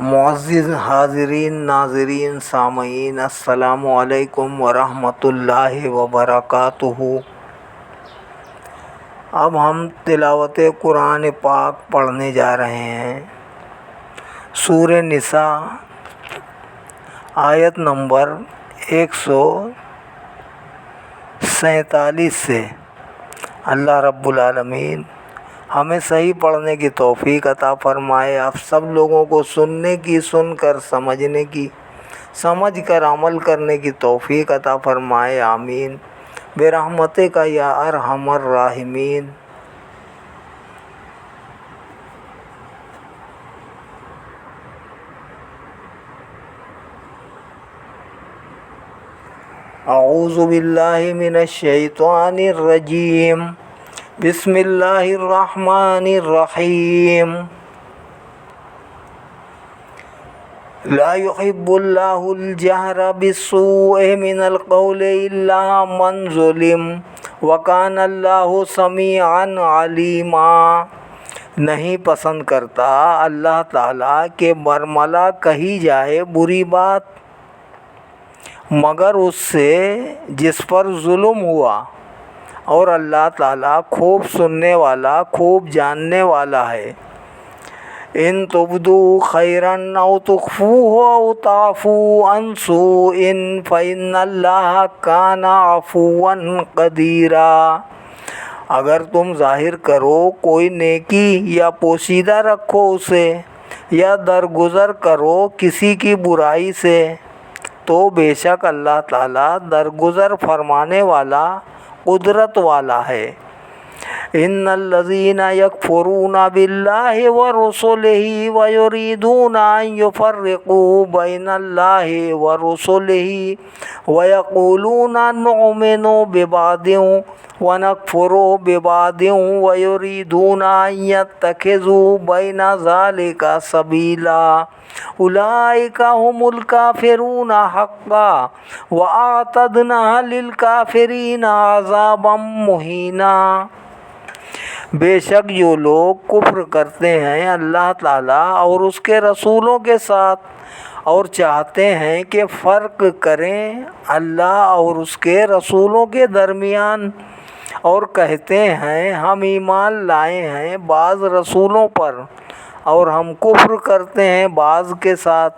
معزز حاضرین ناظرین سامعین السلام علیکم ورحمۃ اللہ وبرکاتہ۔ اب ہم تلاوت قرآن پاک پڑھنے جا رہے ہیں۔ سورہ نساء آیت نمبر 147 سے۔ اللہ رب العالمین ہمیں صحیح پڑھنے کی توفیق عطا فرمائے، آپ سب لوگوں کو سننے کی، سن کر سمجھنے کی، سمجھ کر عمل کرنے کی توفیق عطا فرمائے، آمین برحمتک یا ارحم الراحمین۔ اعوذ باللہ من الشیطان الرجیم، بسم اللہ الرحمن الرحیم۔ لا يحب اللہ الجہر بالسوء من القول الا من ظلم وکان اللہ سمیعا علیما۔ نہیں پسند کرتا اللہ تعالیٰ کہ برملا کہی جائے بری بات مگر اس سے جس پر ظلم ہوا، اور اللہ تعالیٰ خوب سننے والا، خوب جاننے والا ہے۔ ان تبدوا خیرا او تخفوه او تعفوا عن سوء فإن اللہ کان عفوا قدیرا۔ اگر تم ظاہر کرو کوئی نیکی یا پوشیدہ رکھو اسے، یا درگزر کرو کسی کی برائی سے، تو بے شک اللہ تعالیٰ درگزر فرمانے والا، قدرت والا ہے۔ ان الذین یکفرون باللہ ورسلہ ویریدون ان یفرقوا بین اللہ ورسلہ ویقولون نؤمن ببعض ونکفر ببعض ویریدون ان یتخذوا بین ذلک سبیلا اولئک هم الکافرون حقا واعتدنا للکافرین عذابا مہینا۔ بے شک جو لوگ کفر کرتے ہیں اللہ تعالیٰ اور اس کے رسولوں کے ساتھ، اور چاہتے ہیں کہ فرق کریں اللہ اور اس کے رسولوں کے درمیان، اور کہتے ہیں ہم ایمان لائے ہیں بعض رسولوں پر اور ہم کفر کرتے ہیں بعض کے ساتھ،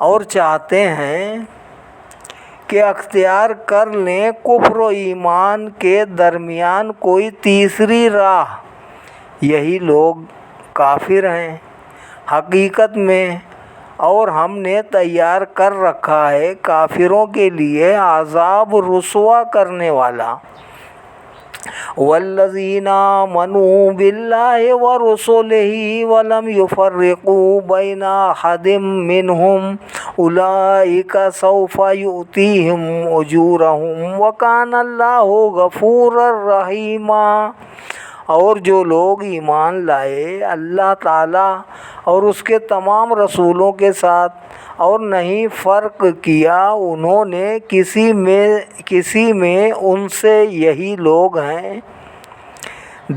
اور چاہتے ہیں کہ اختیار کر لیں کفر و ایمان کے درمیان کوئی تیسری راہ، یہی لوگ کافر ہیں حقیقت میں، اور ہم نے تیار کر رکھا ہے کافروں کے لیے عذاب رسوا کرنے والا۔ والذین آمنوا باللہ ورسلہ ولم یفرقوا بین احد منہم اولئک سوف یؤتیہم اجورہم وکان اللہ غفورا رحیما۔ اور جو لوگ ایمان لائے اللہ تعالیٰ اور اس کے تمام رسولوں کے ساتھ، اور نہیں فرق کیا انہوں نے کسی میں ان سے، یہی لوگ ہیں،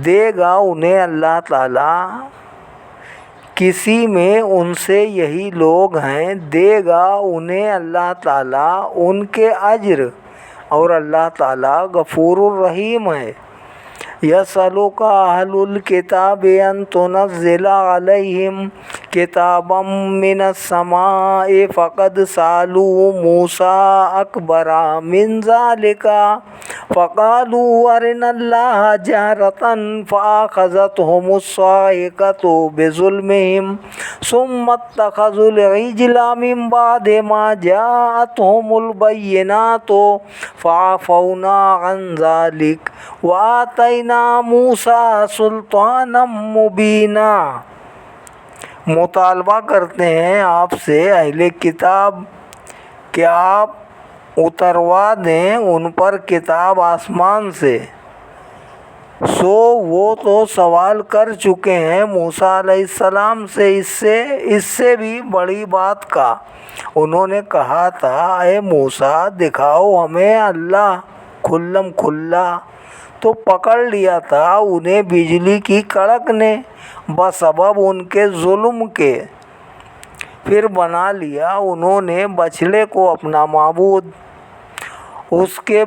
دے گا انہیں اللہ تعالیٰ، کسی میں ان سے یہی لوگ ہیں، دے گا انہیں اللہ تعالیٰ ان کے اجر، اور اللہ تعالیٰ غفور الرحیم ہے۔ یسألک اہل الکتاب ان تنزل علیہم کتابا من السماء فقد سألوا موسیٰ اکبر من ذلک فقالوا ارنا اللہ جہرۃ فأخذتہم الصاعقۃ بظلمہم ثم اتخذوا العجل من بعد ما جاءتہم البینات فعفونا عن ذلک وآتینا موسیٰ سلطانا مبینا۔ مطالبہ کرتے ہیں آپ سے اہل کتاب کہ آپ اتروا دیں ان پر کتاب آسمان سے، سو وہ تو سوال کر چکے ہیں موسیٰ علیہ السلام سے اس سے بھی بڑی بات کا۔ انہوں نے کہا تھا اے موسیٰ دکھاؤ ہمیں اللہ کھلم کھلا، تو پکڑ لیا تھا انہیں بجلی کی کڑک نے بسبب ان کے ظلم کے، پھر بنا لیا انہوں نے بچھڑے کو اپنا معبود۔ اس کے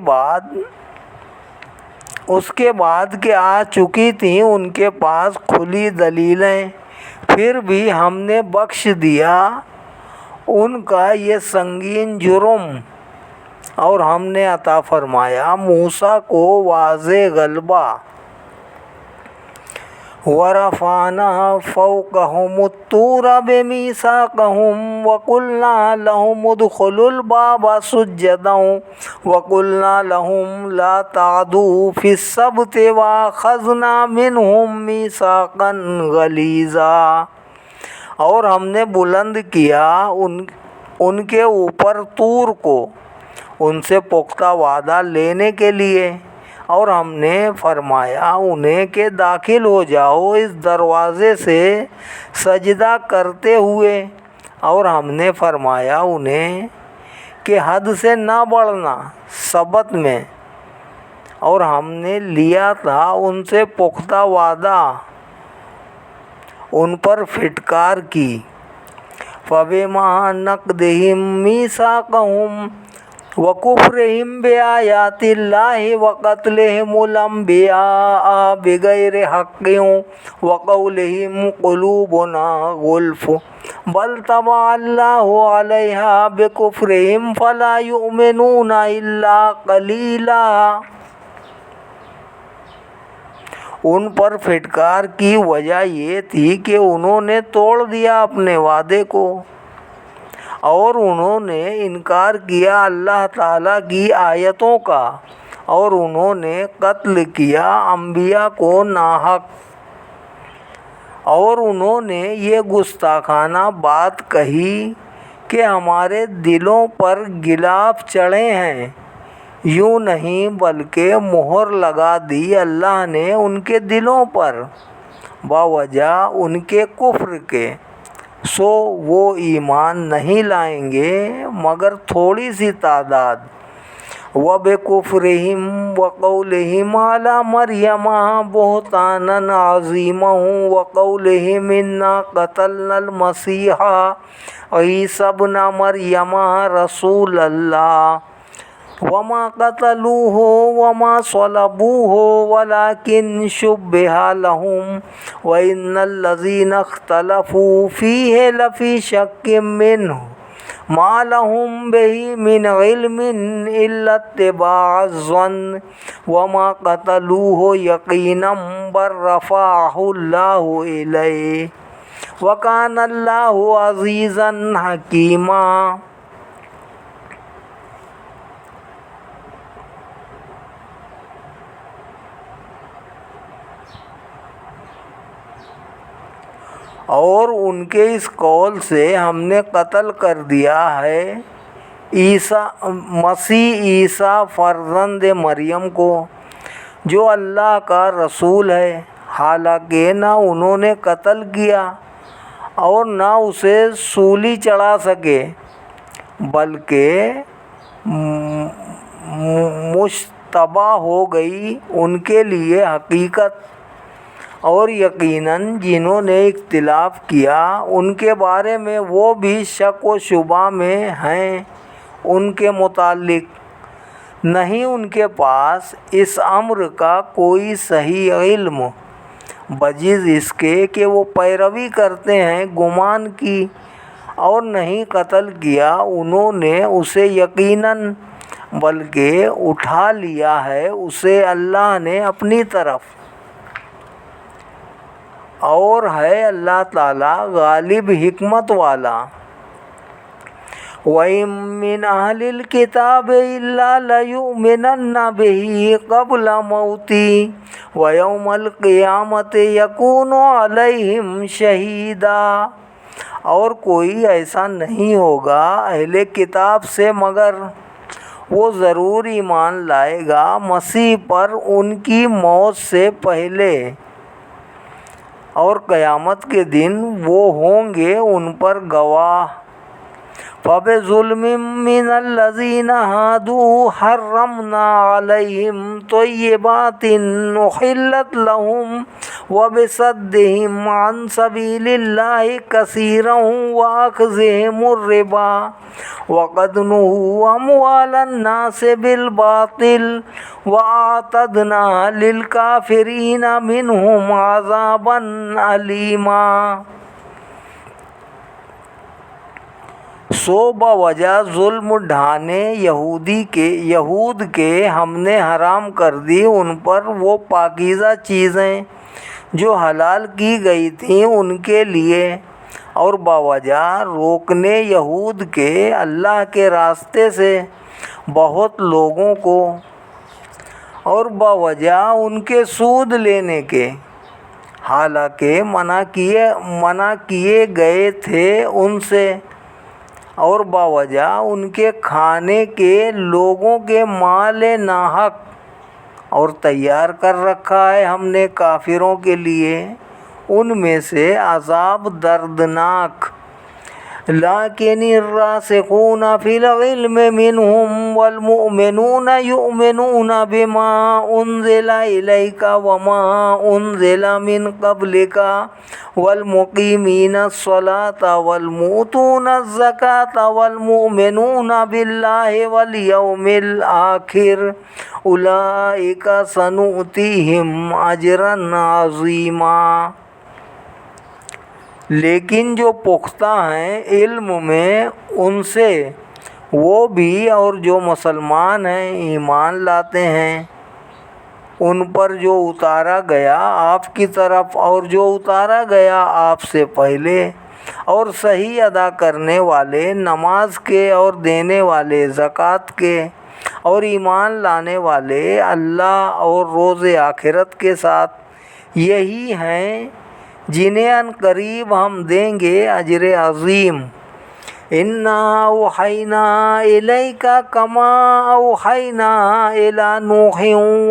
بعد کہ آ چکی تھیں ان کے پاس کھلی دلیلیں، پھر بھی ہم نے بخش دیا ان کا یہ سنگین جرم، اور ہم نے عطا فرمایا موسیٰ کو واضح غلبہ۔ وَرَفَعْنَا فَوْقَهُمُ الطُّورَ بِمِيثَاقِهِمْ وَقُلْنَا لَهُمُ ادْخُلُوا الْبَابَ سُجَّدًا وَقُلْنَا لَهُمْ لَا تَعْدُوا فِي السَّبْتِ وَأَخَذْنَا مِنْهُمْ مِيثَاقًا غَلِيظًا۔ اور ہم نے بلند کیا ان کے اوپر طور کو ان سے پختہ وعدہ لینے کے لیے، اور ہم نے فرمایا انہیں کہ داخل ہو جاؤ اس دروازے سے سجدہ کرتے ہوئے، اور ہم نے فرمایا انہیں کہ حد سے نہ بڑھنا سبت میں، اور ہم نے لیا تھا ان سے پختہ وعدہ، ان پر پھٹکار کی۔ فَبِمَا نَقْضِهِم مِّيثَاقَهُمْ وَكُفْرِهِم بِآيَاتِ اللَّهِ وَقَتْلِهِمُ الْأَنبِيَاءَ بِغَيْرِ حَقٍّ وَقَوْلِهِمْ قُلُوبُنَا غُلْفٌ بَلْ طَبَعَ اللَّهُ عَلَيْهَا بِكُفْرِهِمْ فَلَا يُؤْمِنُونَ إِلَّا قَلِيلًا۔ ان پر پھٹکار کی وجہ یہ تھی کہ انہوں نے توڑ دیا اپنے وعدے کو، اور انہوں نے انکار کیا اللہ تعالیٰ کی آیتوں کا، اور انہوں نے قتل کیا انبیاء کو ناحق، اور انہوں نے یہ گستاخانہ بات کہی کہ ہمارے دلوں پر غلاف چڑھے ہیں۔ یوں نہیں بلکہ مہر لگا دی اللہ نے ان کے دلوں پر بوجہ ان کے کفر کے، سو وہ ایمان نہیں لائیں گے مگر تھوڑی سی تعداد۔ وَبِكُفْرِهِمْ وَقَوْلِهِمْ عَلَى مَرْيَمَ بُهْتَانًا عَظِيمًا وَقَوْلِهِمْ إِنَّا قَتَلْنَا الْمَسِيحَ عِيسَى ابْنَ مَرْيَمَ رَسُولَ اللَّهِ وَمَا قَتَلُوهُ وَمَا صَلَبُوهُ وَلَكِنْ شُبِّهَ لَهُمْ وَإِنَّ الَّذِينَ اخْتَلَفُوا فِيهِ لَفِي شَكٍّ مِّنْهُ مَا لَهُم بِهِ مِنْ عِلْمٍ إِلَّا اتِّبَاعَ الظَّنِّ وَمَا قَتَلُوهُ يَقِينًا بَل رَّفَعَهُ اللَّهُ إِلَيْهِ وَكَانَ اللَّهُ عَزِيزًا حَكِيمًا۔ اور ان کے اس قول سے ہم نے قتل کر دیا ہے مسیح عیسیٰ فرزند مریم کو، جو اللہ کا رسول ہے، حالانکہ نہ انہوں نے قتل کیا اور نہ اسے سولی چڑھا سکے، بلکہ مشتبہ ہو گئی ان کے لیے حقیقت، اور یقیناً جنہوں نے اختلاف کیا ان کے بارے میں وہ بھی شک و شبہ میں ہیں ان کے متعلق، نہیں ان کے پاس اس امر کا کوئی صحیح علم، بجز اس کے کہ وہ پیروی کرتے ہیں گمان کی، اور نہیں قتل کیا انہوں نے اسے یقیناً، بلکہ اٹھا لیا ہے اسے اللہ نے اپنی طرف، اور ہے اللہ تعالیٰ غالب حکمت والا۔ وَإِن مِّنْ أَهْلِ الْكِتَابِ إِلَّا لَيُؤْمِنَنَّ بِهِ قَبْلَ مَوْتِهِ وَيَوْمَ الْقِيَامَةِ يَكُونُ عَلَيْهِمْ شَهِيدًا۔ اور کوئی ایسا نہیں ہوگا اہل کتاب سے مگر وہ ضرور ایمان لائے گا مسیح پر ان کی موت سے پہلے، اور قیامت کے دن وہ ہوں گے ان پر گواہ۔ فَبِظُلْمٍ مِّنَ الَّذِينَ هَادُوا حَرَّمْنَا عَلَيْهِمْ طَيِّبَاتٍ أُحِلَّتْ لَهُمْ وَبِصَدِّهِمْ عَن سَبِيلِ اللَّهِ كَثِيرًا وَأَخْذِهِمُ الرِّبَا وَقَدْ نُهُوا أَمْوَالَ النَّاسِ بِالْبَاطِلِ وَأَعْتَدْنَا لِلْكَافِرِينَ مِنْهُمْ عَذَابًا أَلِيمًا۔ سو بوجہ ظلم ڈھانے یہود کے ہم نے حرام کر دی ان پر وہ پاکیزہ چیزیں جو حلال کی گئی تھیں ان کے لیے، اور بوجہ روکنے یہود کے اللہ کے راستے سے بہت لوگوں کو، اور بوجہ ان کے سود لینے کے، حالانکہ منع کیے گئے تھے ان سے، اور بوجہ ان کے کھانے کے لوگوں کے مال ناحق، اور تیار کر رکھا ہے ہم نے کافروں کے لیے ان میں سے عذاب دردناک۔ لیکن الراسخون فی العلم منہم والمؤمنون یؤمنون بما انزل الیک وما انزل من قبلک والمقیمین الصلاۃ والمؤتون الزکاۃ والمؤمنون باللہ والیوم الآخر اولئک سنؤتیہم اجرا عظیما۔ لیکن جو پختہ ہیں علم میں ان سے، وہ بھی، اور جو مسلمان ہیں ایمان لاتے ہیں ان پر جو اتارا گیا آپ کی طرف اور جو اتارا گیا آپ سے پہلے، اور صحیح ادا کرنے والے نماز کے اور دینے والے زکوٰۃ کے، اور ایمان لانے والے اللہ اور روز آخرت کے ساتھ، یہی ہیں جنہیں ان قریب ہم دیں گے اجر عظیم۔ اِنَّا أَوْحَيْنَا إِلَيْكَ كَمَا أَوْحَيْنَا إِلَى نُوحٍ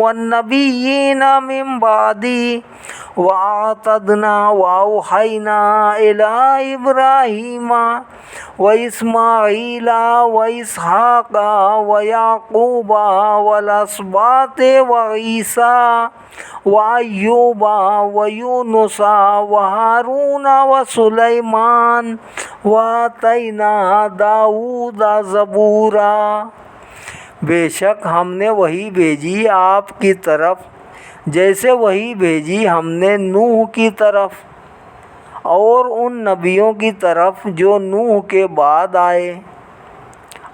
وَالنَّبِيِّينَ مِن بَعْدِهِ وَأَوْحَيْنَا إِلَى إِبْرَاهِيمَ وَإِسْمَاعِيلَ وَإِسْحَاقَ وَيَعْقُوبَ وَالْأَسْبَاطِ وَعِيسَىٰ وَأَيُّوبَ وَيُونُسَ وَهَارُونَ وَسُلَيْمَانَ وَآتَيْنَا دَاوُودَ زَبُورًا۔ بے شک ہم نے وحی بھیجی آپ کی طرف جیسے وحی بھیجی ہم نے نوح کی طرف اور ان نبیوں کی طرف جو نوح کے بعد آئے،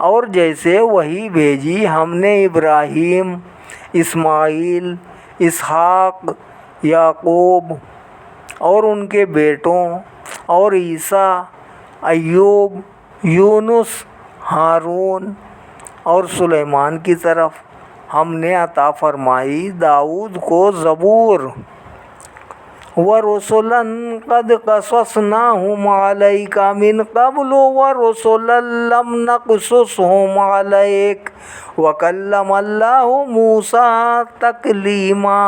اور جیسے وحی بھیجی ہم نے ابراہیم، اسماعیل، اسحاق، یعقوب اور ان کے بیٹوں، اور عیسیٰ، ایوب، یونس، ہارون اور سلیمان کی طرف ہم نے عطا فرمائی داؤد کو زبور۔ وَرُسُلًا قَدْ قَصَصْنَاهُمْ عَلَيْكَ مِن قَبْلُ وَرُسُلًا لَّمْ نَقْصُصْهُمْ عَلَيْكَ وَكَلَّمَ اللَّهُ مُوسَىٰ تَكْلِيمًا۔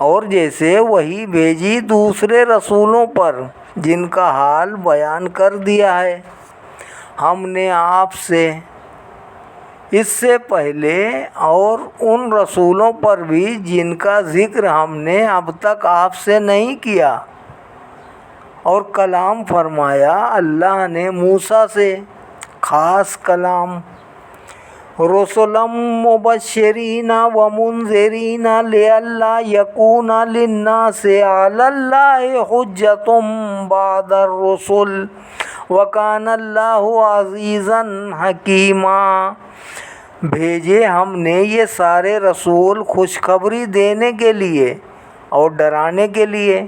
اور جیسے وحی بھیجی دوسرے رسولوں پر جن کا حال بیان کر دیا ہے ہم نے آپ سے اس سے پہلے، اور ان رسولوں پر بھی جن کا ذکر ہم نے اب تک آپ سے نہیں کیا، اور کلام فرمایا اللہ نے موسیٰ سے خاص کلام۔ رسلا مبشرین ومنذرین لئلا یکون للناس علی اللہ حجۃ بعد الرسل وکان اللہ عزیزا حکیما۔ بھیجے ہم نے یہ سارے رسول خوشخبری دینے کے لیے اور ڈرانے کے لیے،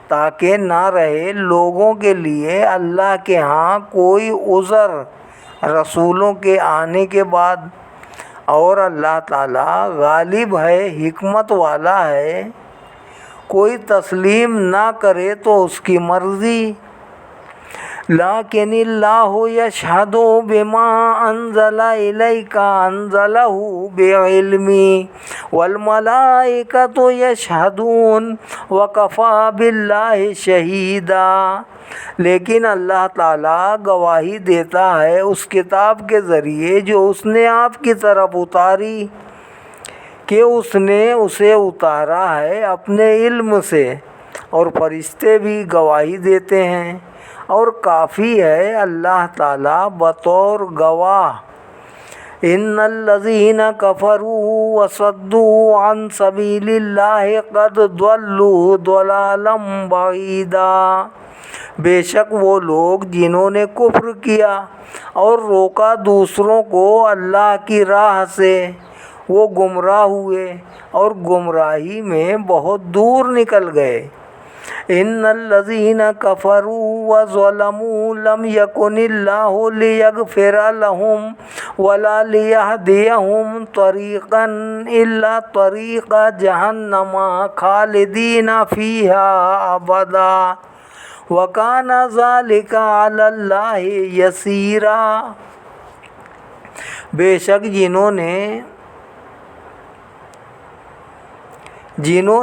تاکہ نہ رہے لوگوں کے لیے اللہ کے ہاں کوئی عذر رسولوں کے آنے کے بعد، اور اللہ تعالیٰ غالب ہے، حکمت والا ہے، کوئی تسلیم نہ کرے تو اس کی مرضی۔ لیکن اللہ یشہد بما انزل الیک انزلہ بعلمہ والملائکۃ یشہدون وکفی باللہ شہیدا۔ لیکن اللہ تعالیٰ گواہی دیتا ہے اس کتاب کے ذریعے جو اس نے آپ کی طرف اتاری کہ اس نے اسے اتارا ہے اپنے علم سے، اور فرشتے بھی گواہی دیتے ہیں، اور کافی ہے اللہ تعالیٰ بطور گواہ۔ ان الذین کفروا وصدوا عن سبیل اللہ قد ضلوا ضلالا بعیدا۔ بے شک وہ لوگ جنہوں نے کفر کیا اور روکا دوسروں کو اللہ کی راہ سے، وہ گمراہ ہوئے اور گمراہی میں بہت دور نکل گئے۔ ان الذین کفروا وظلموا لم یکن اللہ لیغفر لهم ولا لیہدیہم طریقا الا طریق جہنم خالدین فیہا ابدا وکان ذلک علی اللہ یسیرا۔ بے شک جنہوں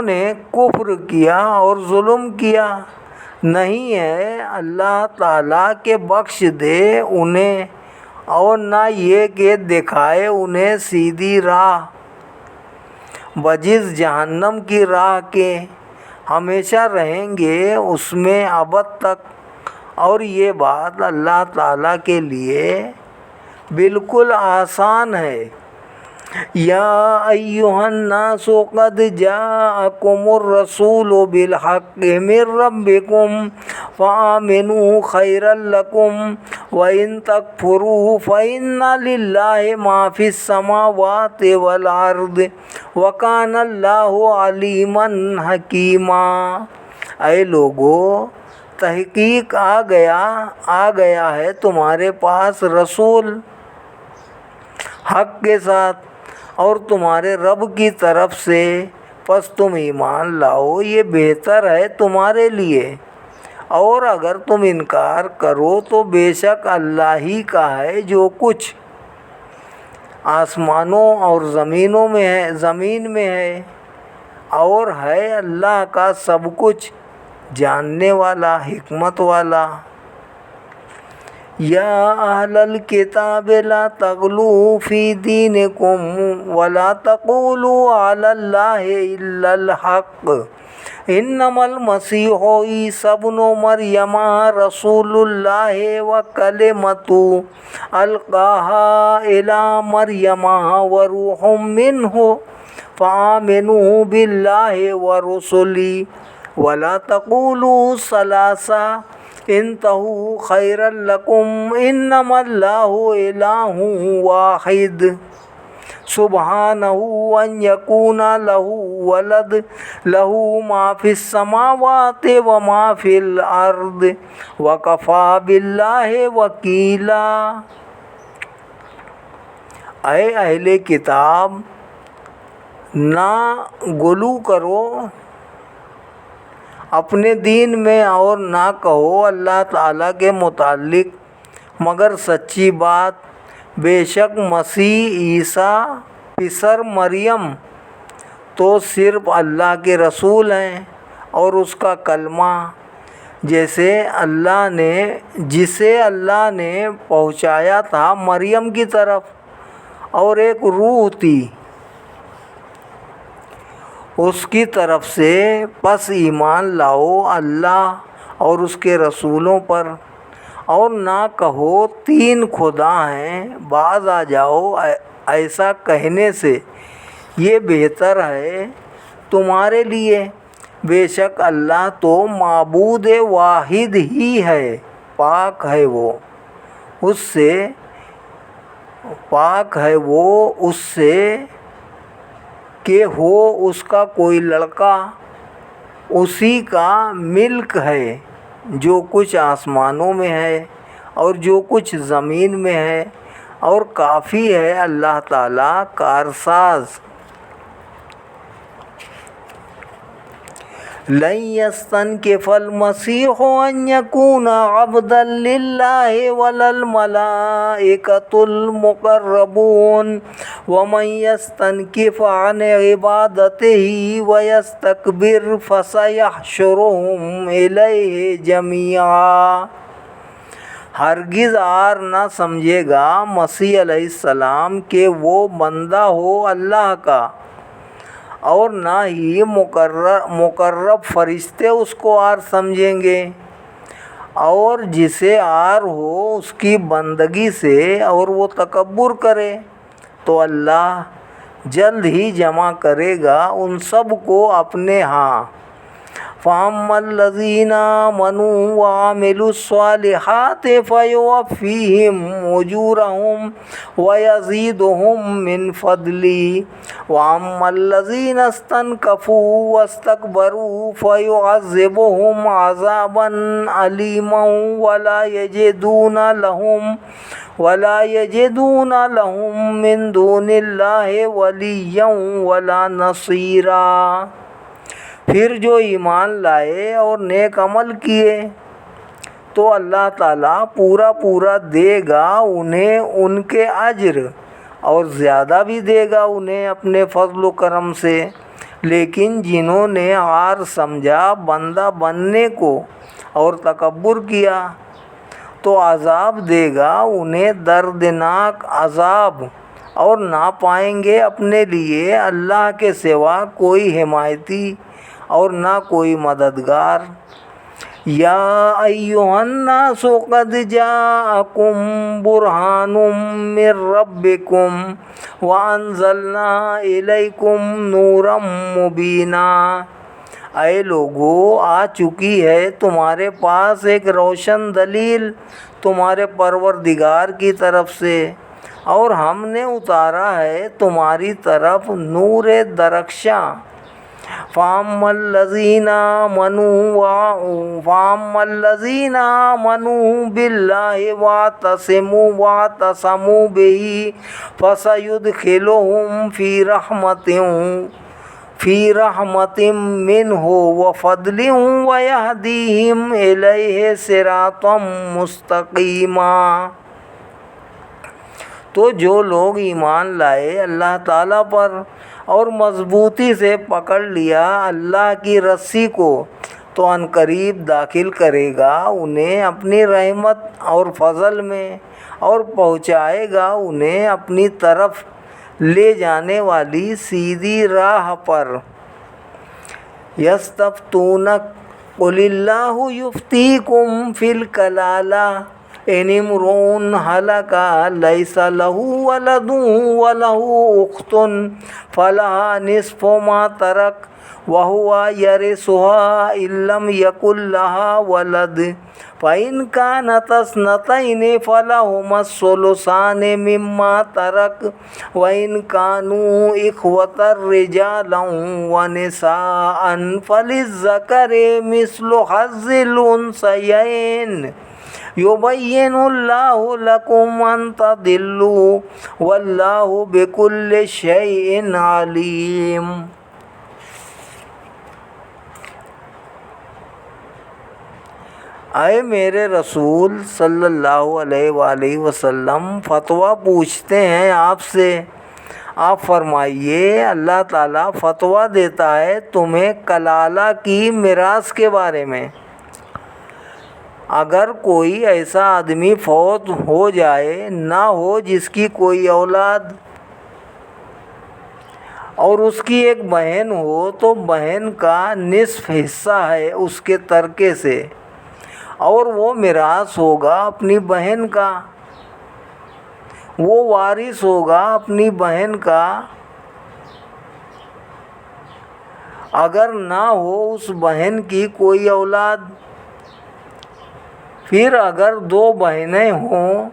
نے کفر کیا اور ظلم کیا، نہیں ہے اللہ تعالیٰ کہ بخش دے انہیں، اور نہ یہ کہ دکھائے انہیں سیدھی راہ بجز جہنم کی راہ کے، ہمیشہ رہیں گے اس میں ابد تک، اور یہ بات اللہ تعالیٰ کے لیے بالکل آسان ہے۔ یا ایھا الناس قد جاءکم الرسول بالحق من ربکم فآمنوا خیرا لکم وإن تکفروا فإن للہ ما فی السماوات والارض وکان اللہ علیما حکیما۔ اے لوگو، تحقیق آ گیا ہے تمہارے پاس رسول حق کے ساتھ اور تمہارے رب کی طرف سے، پس تم ایمان لاؤ، یہ بہتر ہے تمہارے لیے، اور اگر تم انکار کرو تو بے شک اللہ ہی کا ہے جو کچھ آسمانوں اور زمین میں ہے، اور ہے اللہ کا سب کچھ جاننے والا، حکمت والا۔ یا اہل الکتاب لا تغلوا فی دینکم ولا تقولوا علی اللہ الا الحق انما المسیح عیسی ابن مریم رسول اللہ وکلمتہ القاہا الی مریم وروح منہ فآمنوا باللہ ورسلہ ولا تقولوا ثلاثہ انتہوا خیرا لکم انما اللہ الہ واحد سبحانہ ان یکون لہ ولد لہ ما فی السماوات وما فی الارض وکفی باللہ وکیلا۔ اے اہل کتاب، نہ غلو کرو اپنے دین میں، اور نہ کہو اللہ تعالیٰ کے متعلق مگر سچی بات۔ بے شک مسیح عیسیٰ پسر مریم تو صرف اللہ کے رسول ہیں اور اس کا کلمہ جسے اللہ نے پہنچایا تھا مریم کی طرف، اور ایک روح تھی اس کی طرف سے۔ پس ایمان لاؤ اللہ اور اس کے رسولوں پر، اور نہ کہو تین خدا ہیں، باز آ جاؤ ایسا کہنے سے، یہ بہتر ہے تمہارے لیے۔ بے شک اللہ تو معبود واحد ہی ہے، پاک ہے وہ اس سے کہ ہو اس کا کوئی لڑکا، اسی کا ملک ہے جو کچھ آسمانوں میں ہے اور جو کچھ زمین میں ہے، اور کافی ہے اللہ تعالیٰ کارساز۔ لن يستنكف المسيح أن يكون عبدا لله ولا الملائكة المقربون ومن يستنكف عن عبادته ويستكبر فسيحشرهم إليه جميعا۔ ہرگز آر نہ سمجھے گا مسیح علیہ السلام کہ وہ بندہ ہو اللہ کا، اور نہ ہی مقرب فرشتے اس کو آر سمجھیں گے، اور جسے آر ہو اس کی بندگی سے اور وہ تکبر کرے تو اللہ جلد ہی جمع کرے گا ان سب کو اپنے ہاں۔ فَأَمَّا الَّذِينَ آمَنُوا وَعَمِلُوا الصَّالِحَاتِ فَيُوَفِّيهِمْ أُجُورَهُمْ وَيَزِيدُهُمْ مِنْ فَضْلِهِ وَأَمَّا الَّذِينَ اسْتَنكَفُوا وَاسْتَكْبَرُوا فَيُعَذِّبُهُمْ عَذَابًا أَلِيمًا وَلَا يَجِدُونَ لَهُم مِّن دُونِ اللَّهِ وَلِيًّا وَلَا نَصِيرًا۔ پھر جو ایمان لائے اور نیک عمل کیے تو اللہ تعالیٰ پورا دے گا انہیں ان کے اجر، اور زیادہ بھی دے گا انہیں اپنے فضل و کرم سے۔ لیکن جنہوں نے عار سمجھا بندہ بننے کو اور تکبر کیا تو عذاب دے گا انہیں دردناک عذاب، اور نہ پائیں گے اپنے لیے اللہ کے سوا کوئی حمایتی اور نہ کوئی مددگار۔ یا ایھا الناس قد جاءکم برہان من ربکم وانزلنا الیکم نورا مبینا۔ اے لوگو، آ چکی ہے تمہارے پاس ایک روشن دلیل تمہارے پروردگار کی طرف سے، اور ہم نے اتارا ہے تمہاری طرف نور درخشاں۔ فَأَمَّا الَّذِينَ آمَنُوا بِاللَّهِ وَاعْتَصَمُوا بِهِ فَسَيُدْخِلُهُمْ فِي رَحْمَةٍ مِّنْهُ وَفَضْلٍ وَيَهْدِيهِمْ إِلَيْهِ صِرَاطًا مُسْتَقِيمًا۔ تو جو لوگ ایمان لائے اللہ تعالیٰ پر اور مضبوطی سے پکڑ لیا اللہ کی رسی کو، تو عنقریب داخل کرے گا انہیں اپنی رحمت اور فضل میں، اور پہنچائے گا انہیں اپنی طرف لے جانے والی سیدھی راہ پر۔ یستفتونک قل اللہ یفتیکم فی الکلالہ ان امرؤ ہلک لیس لہ ولد ولہ اخت فلہا نصف ما ترک وہو یرثھا ان لم یکن لہا ولد فإن كانتا اثنتین فلہما الثلثان مما ترک وإن كانوا إخوة رجالا ونساء فللذکر مثل حظ الأنثیین یبین اللہ لکم ان تضلوا واللہ بکل شیء علیم۔ اے میرے رسول صلی اللہ علیہ وآلہ وسلم، فتویٰ پوچھتے ہیں آپ سے، آپ فرمائیے اللہ تعالیٰ فتویٰ دیتا ہے تمہیں کلالہ کی میراث کے بارے میں۔ اگر کوئی ایسا آدمی فوت ہو جائے، نہ ہو جس کی کوئی اولاد، اور اس کی ایک بہن ہو، تو بہن کا نصف حصہ ہے اس کے ترکے سے، اور وہ میراث ہوگا اپنی بہن کا، وہ وارث ہوگا اپنی بہن کا۔ اگر نہ ہو اس بہن کی کوئی اولاد، پھر اگر دو بہنیں ہوں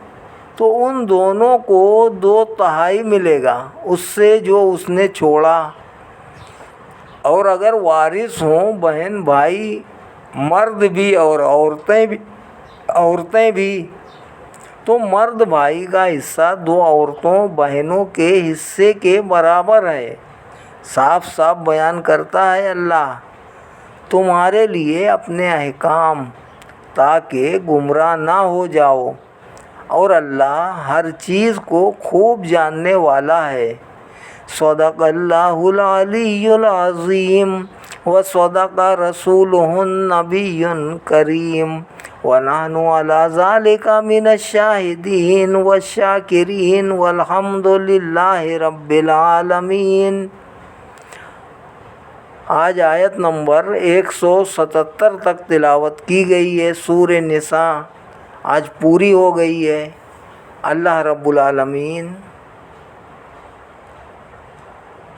تو ان دونوں کو 2/3 ملے گا اس سے جو اس نے چھوڑا، اور اگر وارث ہوں بہن بھائی مرد بھی اور عورتیں بھی، تو مرد بھائی کا حصہ 2 عورتوں بہنوں کے حصے کے برابر ہے۔ صاف بیان کرتا ہے اللہ۔ تمہارے لیے اپنے احکام تاکہ گمراہ نہ ہو جاؤ، اور اللہ ہر چیز کو خوب جاننے والا ہے۔ صدق اللہ العلی العظیم و صدق رسولہ النبی الکریم ونحن علی ذلک من الشاہدین والشاکرین والحمد للہ رب العالمین۔ آج آیت نمبر 177 تک تلاوت کی گئی ہے۔ سورہ نساء آج پوری ہو گئی ہے۔ اللہ رب العالمین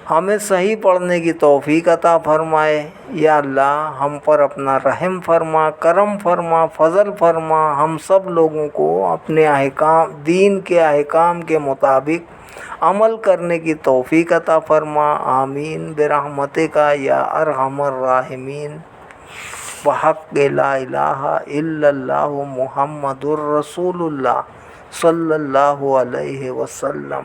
ہمیں صحیح پڑھنے کی توفیق عطا فرمائے۔ یا اللہ ہم پر اپنا رحم فرما، کرم فرما، فضل فرما، ہم سب لوگوں کو اپنے احکام دین کے احکام کے مطابق عمل کرنے کی توفیق عطا فرما۔ آمین برحمتک یا ارحم الراحمین۔ بحق لا الہ الا اللہ محمد الرسول اللہ صلی اللہ علیہ وسلم۔